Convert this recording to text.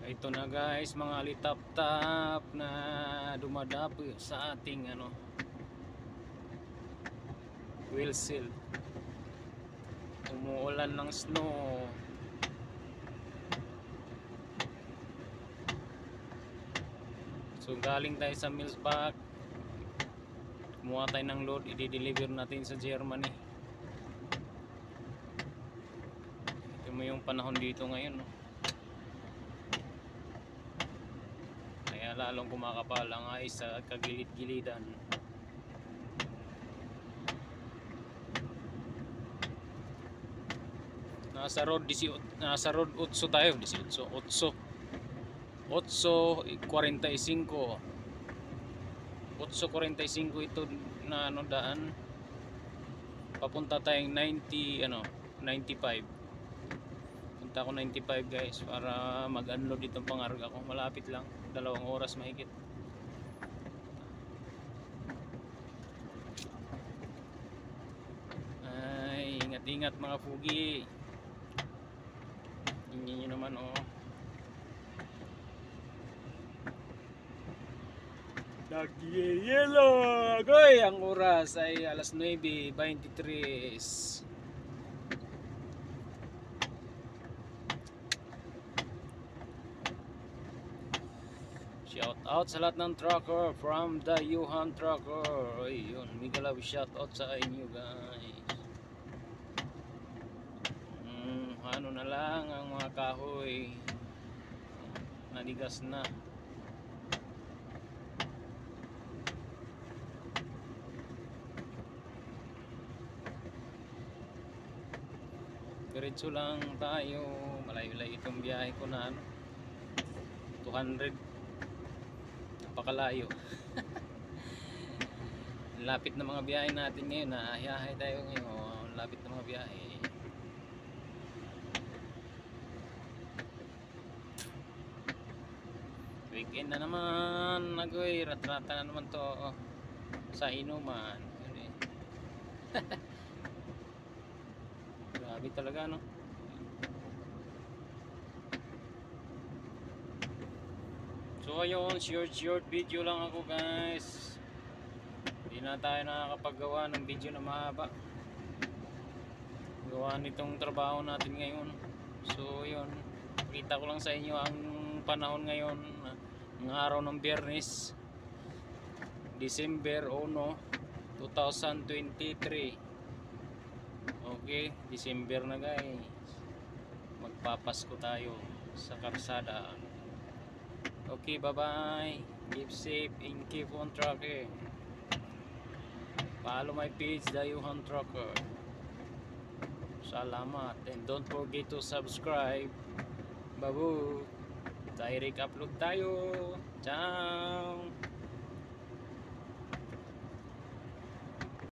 Ito na guys, mga litap-tap na dumadapo sa ating wheel seal. Umuulan ng snow. So galing tayo sa Mills Park. Kumuha tayo ng load, i-deliver natin sa Germany. Ito mo yung panahon dito ngayon, no? Kaya lalong kumakapal ang ice sa kagilid-gilidan. Nasa road 8 tayo, 8:45 ito na daan. Papunta tayong 95. Punta ako 95 guys para mag-unload itong pangarga ko. Malapit lang, 2 oras mahigit. Ay, ingat-ingat mga pugi. Tingnan nyo naman Nag-yellow. Agoy, ang oras ay alas 9:23. Shout out sa lahat ng trucker from the Yuhan Trucker. Ay, yun, mega love shout out sa inyo guys. Ano na lang ang mga kahoy, nanigas na. Diretso lang tayo, malayo-layo itong biyahe ko na 200, napakalayo. Lapit na mga biyahe natin ngayon, nahihahay tayo ngayon, lapit na mga biyahe. Weekend na naman, nagoy, rat-rata na naman to sa inuman. Grabe talaga, no? So ayun, short video lang ako guys. Hindi na tayo nakakapaggawa ng video na mahaba. Gawa nitong trabaho natin ngayon. So yun, kita ko lang sa inyo ang panahon ngayon, ng araw ng Biyernes, December 1, 2023. Okay, December na guys. Magpapasko tayo sa karsada. Okay, bye bye. Keep safe and keep on trucking. Follow my page, The Yuhan Trucker. Salamat. And don't forget to subscribe. Babu. Direct upload tayo. Ciao.